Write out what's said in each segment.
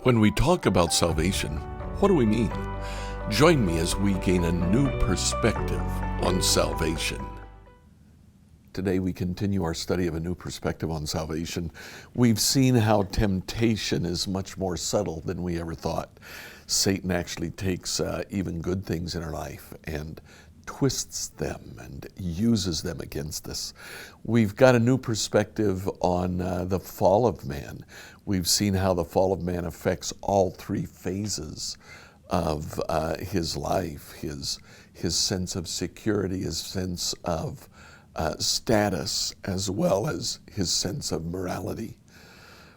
When we talk about salvation, what do we mean? Join me as we gain a new perspective on salvation. Today we continue our study of a new perspective on salvation. We've seen how temptation is much more subtle than we ever thought. Satan actually takes even good things in our life and twists them and uses them against us. We've got a new perspective on the fall of man. We've seen how the fall of man affects all three phases of his life, his sense of security, his sense of status, as well as his sense of morality.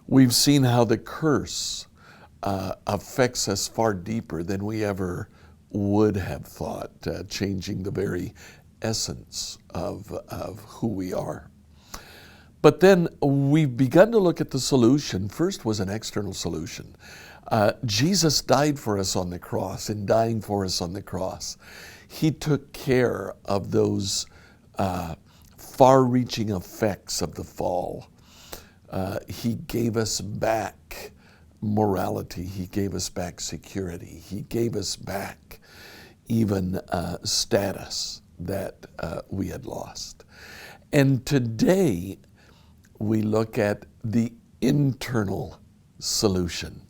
We've seen how the curse affects us far deeper than we ever would have thought, changing the very essence of who we are. But then we've begun to look at the solution. First was an external solution. Jesus died for us on the cross. In dying for us on the cross, He took care of those far-reaching effects of the fall. He gave us back morality. He gave us back security. He gave us back even status that we had lost. And today we look at the internal solution.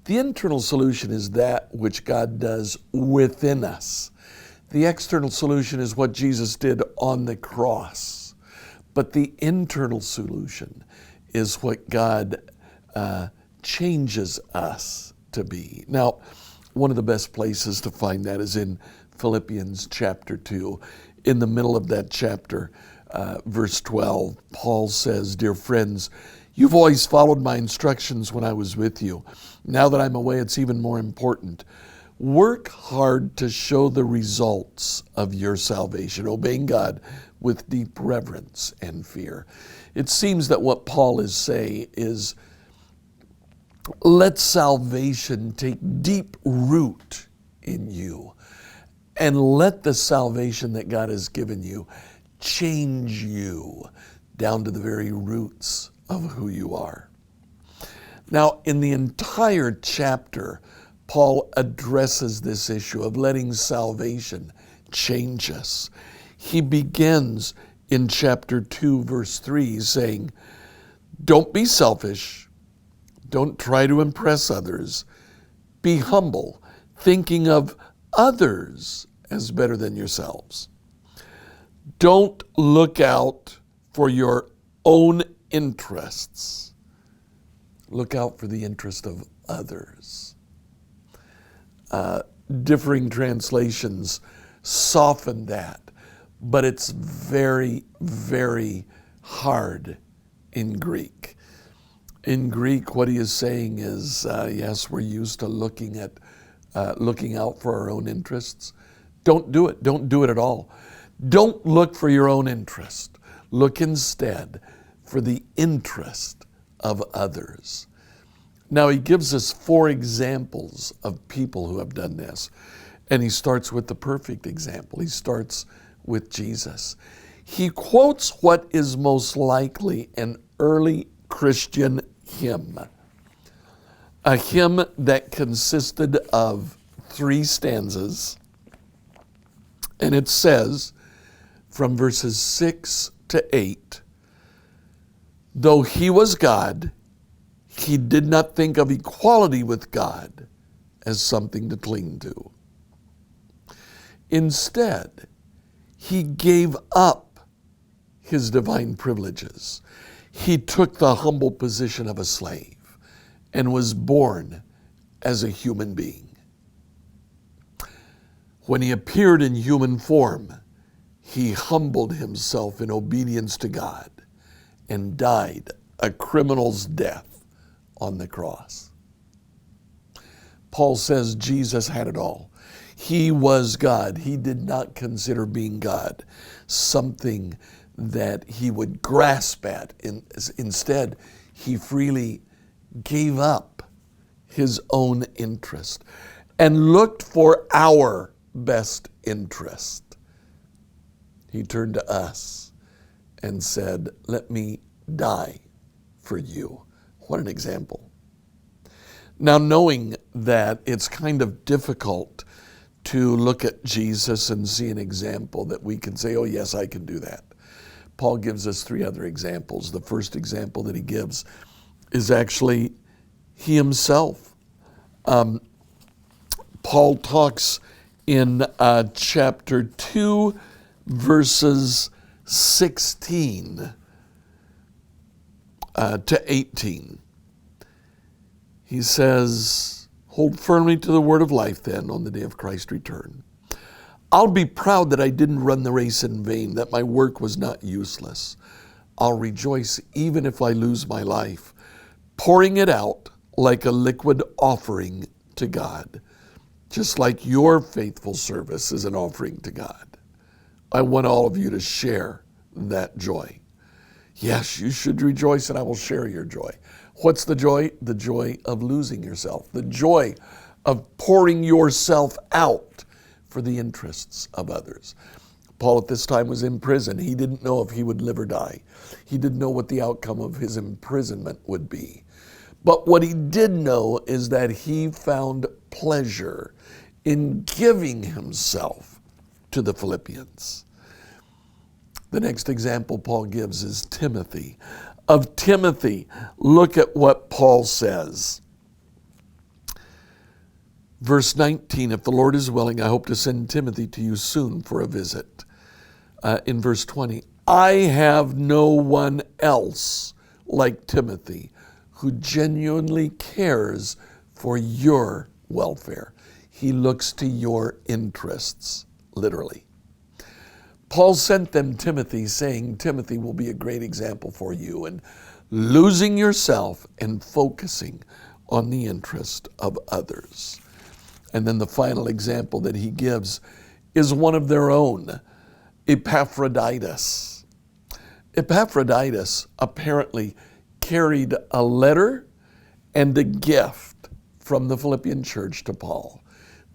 The internal solution is that which God does within us. The external solution is what Jesus did on the cross. But the internal solution is what God changes us to be. Now, one of the best places to find that is in Philippians chapter 2. In the middle of that chapter, verse 12, Paul says, "Dear friends, you've always followed my instructions when I was with you. Now that I'm away, it's even more important. Work hard to show the results of your salvation, obeying God with deep reverence and fear." It seems that what Paul is saying is, let salvation take deep root in you, and let the salvation that God has given you change you down to the very roots of who you are. Now, in the entire chapter, Paul addresses this issue of letting salvation change us. He begins in chapter 2, verse 3, saying, "Don't be selfish. Don't try to impress others. Be humble, thinking of others as better than yourselves. Don't look out for your own interests. Look out for the interest of others." Differing translations soften that, but it's very, very hard in Greek. In Greek, what he is saying is, yes, we're used to looking out for our own interests. Don't do it. Don't do it at all. Don't look for your own interest. Look instead for the interest of others. Now, he gives us 4 examples of people who have done this. And he starts with the perfect example. He starts with Jesus. He quotes what is most likely an early Christian hymn, a hymn that consisted of 3 stanzas, and it says from verses 6 to 8, "Though he was God, he did not think of equality with God as something to cling to. Instead, he gave up his divine privileges. He took the humble position of a slave and was born as a human being. When he appeared in human form, he humbled himself in obedience to God and died a criminal's death on the cross." Paul says Jesus had it all. He was God. He did not consider being God something that he would grasp at. Instead, he freely gave up his own interest and looked for our best interest. He turned to us and said, "Let me die for you." What an example. Now, knowing that it's kind of difficult to look at Jesus and see an example that we can say, oh yes, I can do that. Paul gives us 3 other examples. The first example that he gives is actually he himself. Paul talks in chapter 2, verses 16 to 18. He says, hold firmly to the word of life then on the day of Christ's return. I'll be proud that I didn't run the race in vain, that my work was not useless. I'll rejoice even if I lose my life, pouring it out like a liquid offering to God, just like your faithful service is an offering to God. I want all of you to share that joy. Yes, you should rejoice, and I will share your joy. What's the joy? The joy of losing yourself, the joy of pouring yourself out for the interests of others. Paul at this time was in prison. He didn't know if he would live or die. He didn't know what the outcome of his imprisonment would be. But what he did know is that he found pleasure in giving himself to the Philippians. The next example Paul gives is Timothy. Of Timothy, look at what Paul says. Verse 19, if the Lord is willing, I hope to send Timothy to you soon for a visit. In verse 20, I have no one else like Timothy who genuinely cares for your welfare. He looks to your interests, literally. Paul sent them Timothy, saying, Timothy will be a great example for you in losing yourself and focusing on the interest of others. And then the final example that he gives is one of their own, Epaphroditus. Epaphroditus apparently carried a letter and a gift from the Philippian church to Paul.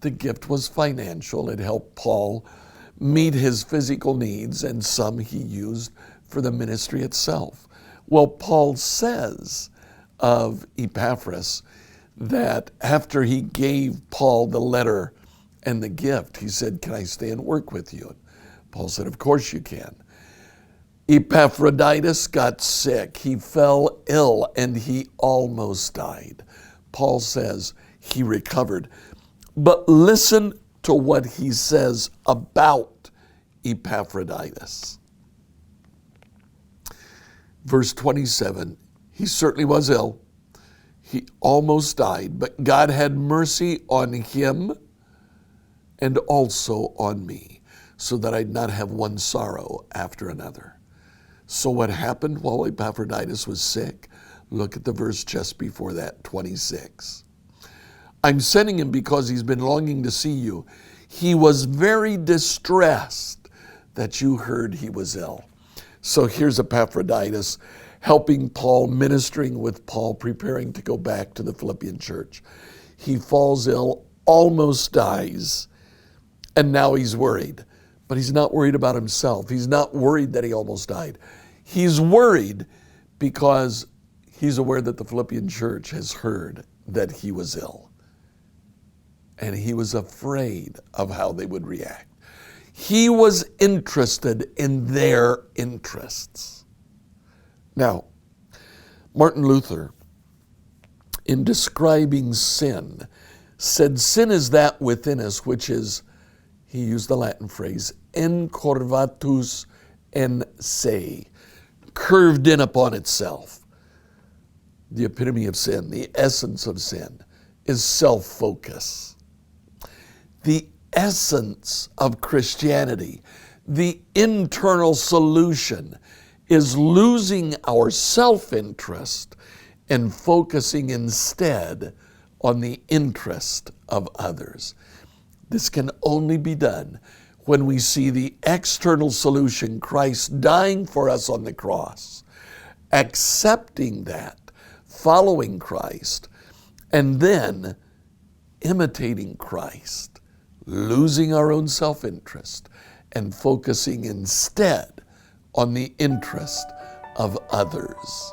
The gift was financial. It helped Paul meet his physical needs, and some he used for the ministry itself. Well, Paul says of Epaphras that after he gave Paul the letter and the gift, he said, can I stay and work with you? And Paul said, of course you can. Epaphroditus got sick. He fell ill and he almost died. Paul says he recovered. But listen to what he says about Epaphroditus. Verse 27, he certainly was ill. He almost died, but God had mercy on him and also on me, so that I'd not have one sorrow after another. So what happened while Epaphroditus was sick? Look at the verse just before that, 26. I'm sending him because he's been longing to see you. He was very distressed that you heard he was ill. So here's Epaphroditus helping Paul, ministering with Paul, preparing to go back to the Philippian church. He falls ill, almost dies, and now he's worried. But he's not worried about himself. He's not worried that he almost died. He's worried because he's aware that the Philippian church has heard that he was ill. And he was afraid of how they would react. He was interested in their interests. Now, Martin Luther, in describing sin, said sin is that within us which is, he used the Latin phrase, incurvatus in se, curved in upon itself. The epitome of sin, the essence of sin, is self-focus. The essence of Christianity, the internal solution, is losing our self-interest and focusing instead on the interest of others. This can only be done when we see the external solution, Christ dying for us on the cross, accepting that, following Christ, and then imitating Christ, losing our own self-interest and focusing instead on the interest of others.